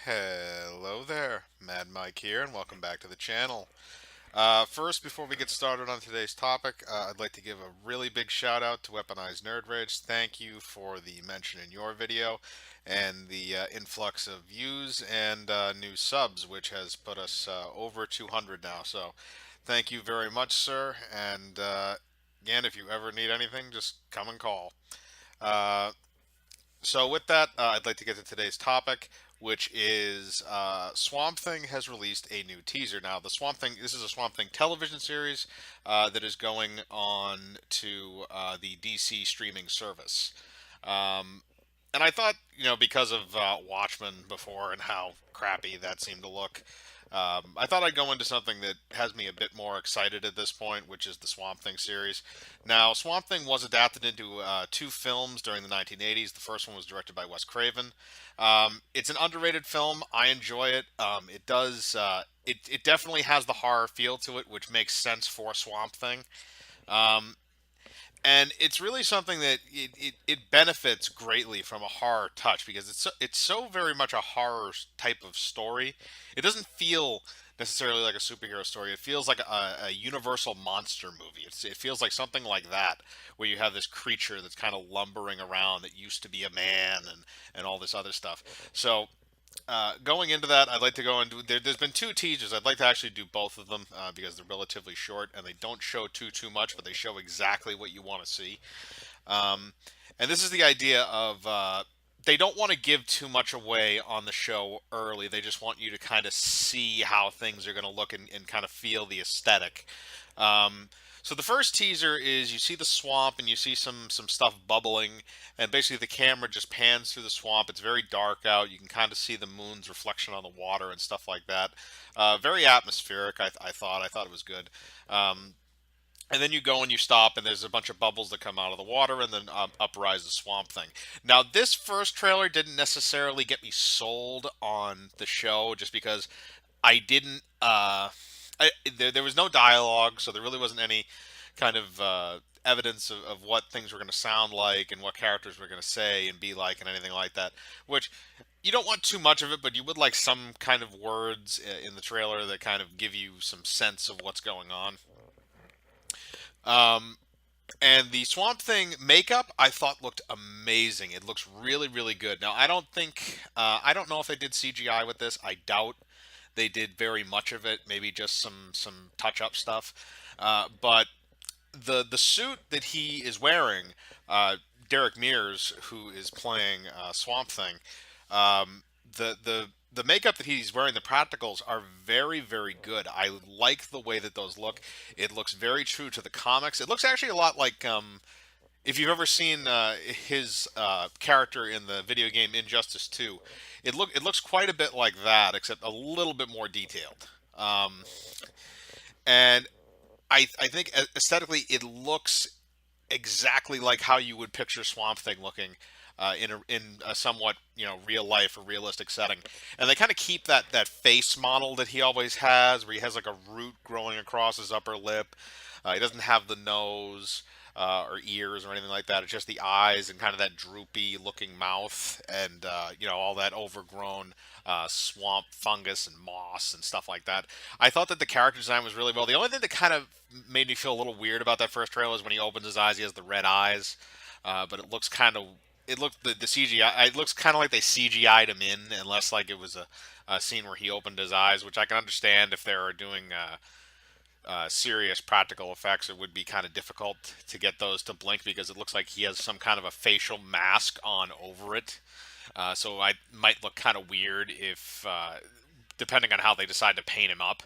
Hello there, Mad Mike here, and welcome back to the channel. First, before we get started on today's topic, I'd like to give a really big shout out to Weaponized Nerd Rage. Thank you for the mention in your video and the influx of views and new subs, which has put us over 200 now. So, thank you very much, sir. And again, if you ever need anything, just come and call. Uh, so with that, I'd like to get to today's topic, which is Swamp Thing has released a new teaser. Now, the Swamp Thing, this is a Swamp Thing television series that is going on to the DC streaming service. Um, and I thought, because of Watchmen before and how crappy that seemed to look, I thought I'd go into something that has me a bit more excited at this point, which is the Swamp Thing series. Now, Swamp Thing was adapted into two films during the 1980s. The first one was directed by Wes Craven. It's an underrated film. I enjoy it. It does. It definitely has the horror feel to it, which makes sense for Swamp Thing. Um, and it's really something that it benefits greatly from a horror touch because it's so very much a horror type of story. It doesn't feel necessarily like a superhero story. It feels like a universal monster movie. It feels like something like that, where you have this creature that's kind of lumbering around that used to be a man and all this other stuff. So going into that, I'd like to go into there's been two teasers. I'd like to actually do both of them because they're relatively short and they don't show too much, but they show exactly what you want to see. Um, and this is the idea of they don't want to give too much away on the show early. They just want you to kind of see how things are going to look and kind of feel the aesthetic. Um, so the first teaser is you see the swamp and you see some stuff bubbling, and basically the camera just pans through the swamp. It's very dark out. You can kind of see the moon's reflection on the water and stuff like that. Very atmospheric. I thought it was good. Um, and then you go and you stop, and there's a bunch of bubbles that come out of the water, and then uprise the swamp thing. Now, this first trailer didn't necessarily get me sold on the show, just because I didn't. There was no dialogue, so there really wasn't any kind of evidence of what things were going to sound like and what characters were going to say and be like and anything like that. Which you don't want too much of it, but you would like some kind of words in the trailer that kind of give you some sense of what's going on. Um, and the Swamp Thing makeup I thought looked amazing. It looks really, really good. Now, I don't know if they did CGI with this. I doubt they did very much of it. Maybe just some touch up stuff. But the suit that he is wearing, Derek Mears, who is playing Swamp Thing, um, the makeup that he's wearing, the practicals are very, very good. I like the way that those look. It looks very true to the comics. It looks actually a lot like if you've ever seen his character in the video game Injustice 2. It looks quite a bit like that, except a little bit more detailed. And I think aesthetically it looks exactly like how you would picture Swamp Thing looking in a somewhat real life or realistic setting, and they kind of keep that face model that he always has, where he has like a root growing across his upper lip. He doesn't have the nose or ears or anything like that. It's just the eyes and kind of that droopy looking mouth, and all that overgrown swamp fungus and moss and stuff like that. I thought that the character design was really well. The only thing that kind of made me feel a little weird about that first trailer is when he opens his eyes, he has the red eyes. But it looks kind of it looked the CGI. It looks kind of like they CGI'd him in, unless like it was a scene where he opened his eyes, which I can understand if they were doing serious practical effects. It would be kind of difficult to get those to blink because it looks like he has some kind of a facial mask on over it. So I might look kind of weird if, depending on how they decide to paint him up.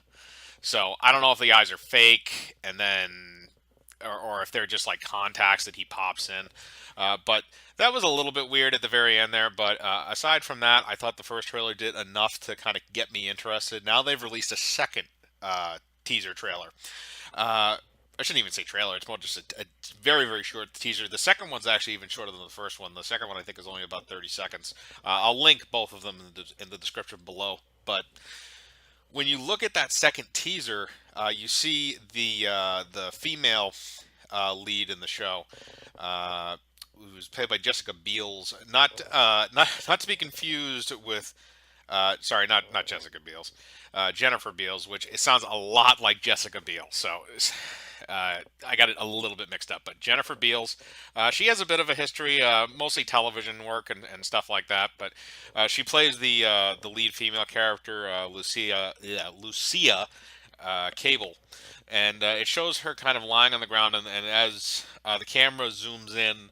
So I don't know if the eyes are fake, and then, or if they're just like contacts that he pops in. But that was a little bit weird at the very end there. But aside from that, I thought the first trailer did enough to kind of get me interested. Now they've released a second teaser trailer. I shouldn't even say trailer. It's more just a very, very short teaser. The second one's actually even shorter than the first one. The second one, I think, is only about 30 seconds. I'll link both of them in the description below. But when you look at that second teaser, you see the female lead in the show, uh, who's played by Jessica Biel's. Not to be confused with Sorry, not Jessica Biel's, Jennifer Beals, which it sounds a lot like Jessica Biel. So I got it a little bit mixed up. But Jennifer Beals, she has a bit of a history, mostly television work and stuff like that. But she plays the lead female character, Lucia Cable, and it shows her kind of lying on the ground, and as the camera zooms in,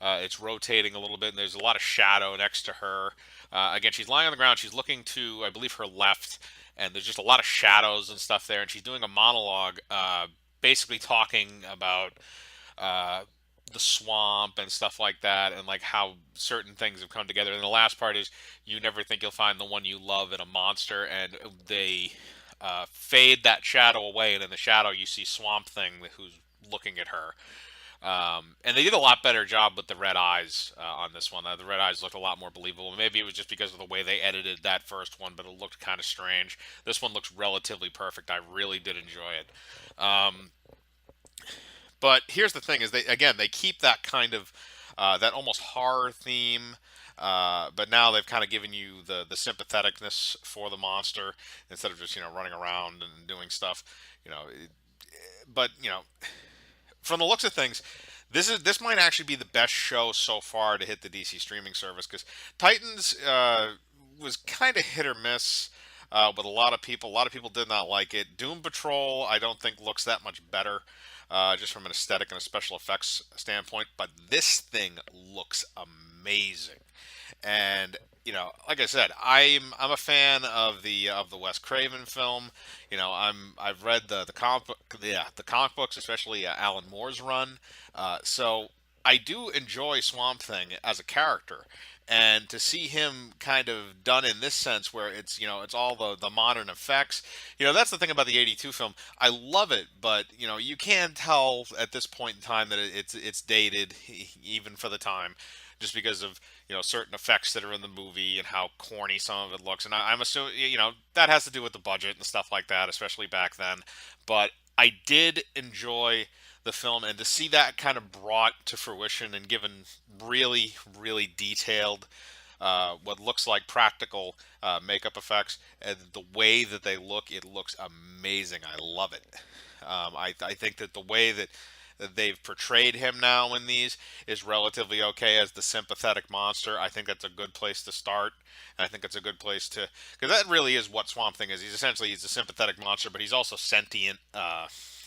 it's rotating a little bit, and there's a lot of shadow next to her. Again, she's lying on the ground. She's looking to, I believe, her left, and there's just a lot of shadows and stuff there. And she's doing a monologue, basically talking about uh, the swamp and stuff like that, and like how certain things have come together. And the last part is, you never think you'll find the one you love in a monster, and they fade that shadow away, and in the shadow you see Swamp Thing who's looking at her. And they did a lot better job with the red eyes on this one. The red eyes looked a lot more believable. Maybe it was just because of the way they edited that first one, but it looked kind of strange. This one looks relatively perfect. I really did enjoy it. But here's the thing: is they keep that kind of that almost horror theme. But now they've kind of given you the sympatheticness for the monster instead of just running around and doing stuff. You know, but from the looks of things, this might actually be the best show so far to hit the DC streaming service because Titans was kind of hit or miss with a lot of people. A lot of people did not like it. Doom Patrol, I don't think looks that much better, just from an aesthetic and a special effects standpoint. But this thing looks amazing. And like I said, I'm a fan of the Wes Craven film. I've read the comic book, yeah, the comic books, especially Alan Moore's run. So I do enjoy Swamp Thing as a character, and to see him kind of done in this sense, where it's all the modern effects. That's the thing about the '82 film. I love it, but you can tell at this point in time that it's dated, even for the time, just because of certain effects that are in the movie and how corny some of it looks. And I'm assuming that has to do with the budget and stuff like that, especially back then. But I did enjoy the film, and to see that kind of brought to fruition and given really, really detailed, what looks like practical makeup effects, and the way that they look, it looks amazing. I love it. I think that the way that they've portrayed him now in these is relatively okay as the sympathetic monster. I think that's a good place to start. And I think it's a good place to, because that really is what Swamp Thing is. He's a sympathetic monster, but he's also sentient.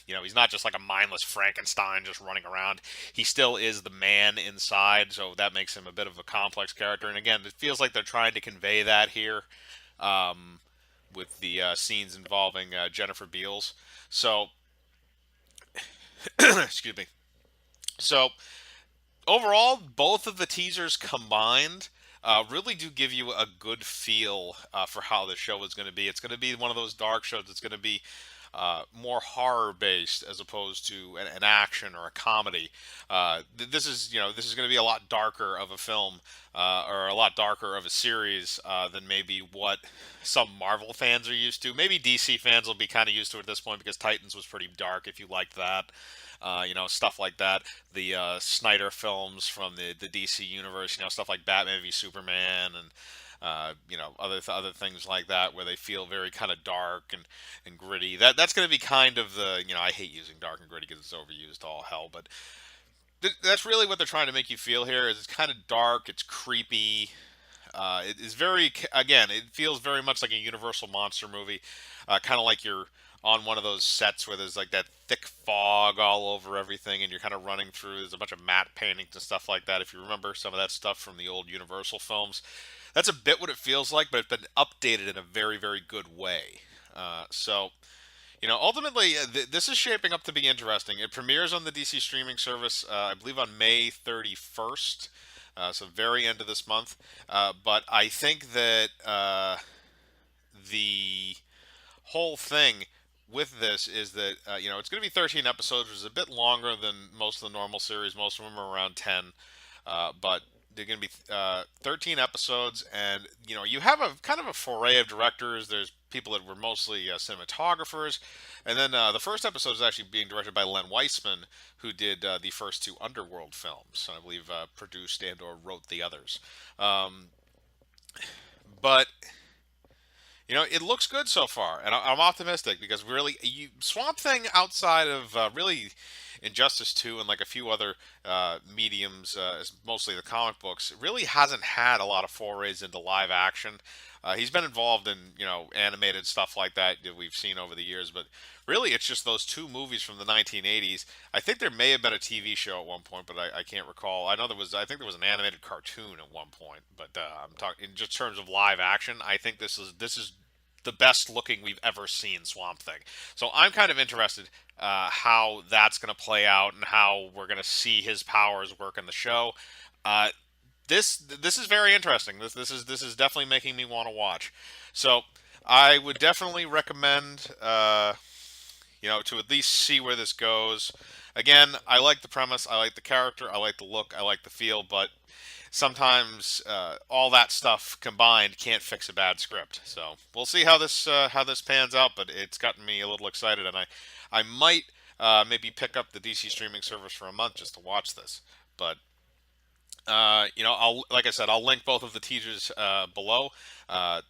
He's not just like a mindless Frankenstein just running around. He still is the man inside, so that makes him a bit of a complex character. And again, it feels like they're trying to convey that here, um, with the scenes involving Jennifer Beals. So, excuse me. So overall, both of the teasers combined really do give you a good feel for how the show is going to be. It's going to be one of those dark shows. It's going to be more horror based as opposed to an action or a comedy. This is going to be a lot darker of a film, or a lot darker of a series than maybe what some Marvel fans are used to. Maybe DC fans will be kind of used to it at this point because Titans was pretty dark. If you liked that. Stuff like that. The Snyder films from the DC universe, stuff like Batman v Superman and other things like that, where they feel very kind of dark and gritty. That's going to be kind of the I hate using dark and gritty because it's overused to all hell, but that's really what they're trying to make you feel here. Is it's kind of dark, it's creepy. It is very, again, it feels very much like a Universal monster movie, kind of like you're on one of those sets where there's like that thick fog all over everything, and you're kind of running through. There's a bunch of matte paintings and stuff like that. If you remember some of that stuff from the old Universal films, that's a bit what it feels like, but it's been updated in a very, very good way. Ultimately, this is shaping up to be interesting. It premieres on the DC streaming service, I believe, on May 31st, so very end of this month. But I think that the whole thing with this is that it's going to be 13 episodes, which is a bit longer than most of the normal series. Most of them are around 10, but they're going to be 13 episodes, and you have a kind of a foray of directors. There's people that were mostly cinematographers, and then the first episode is actually being directed by Len Weissman, who did the first two Underworld films. I believe produced and or wrote the others. But It looks good so far, and I'm optimistic because really, Swamp Thing outside of really Injustice 2 and like a few other mediums, mostly the comic books, really hasn't had a lot of forays into live action. He's been involved in animated stuff like that we've seen over the years, but really it's just those two movies from the 1980s. I think there may have been a TV show at one point, but I can't recall. I know there was. I think there was an animated cartoon at one point, but I'm talking in just terms of live action. I think this is the best looking we've ever seen Swamp Thing. So I'm kind of interested how that's going to play out and how we're going to see his powers work in the show. Uh, this is very interesting. This is definitely making me want to watch. So I would definitely recommend to at least see where this goes. Again, I like the premise, I like the character, I like the look, I like the feel, but sometimes all that stuff combined can't fix a bad script. So we'll see how this pans out. But it's gotten me a little excited, and I might maybe pick up the DC streaming service for a month just to watch this. But I'll like I said, I'll link both of the teasers below.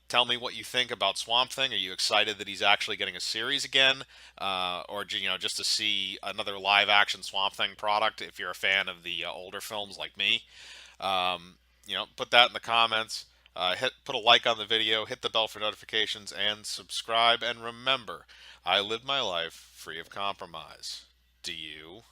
Tell me what you think about Swamp Thing. Are you excited that he's actually getting a series again, or just to see another live action Swamp Thing product? If you're a fan of the older films like me, put that in the comments. Put a like on the video, hit the bell for notifications, and subscribe. And remember, I live my life free of compromise. Do you?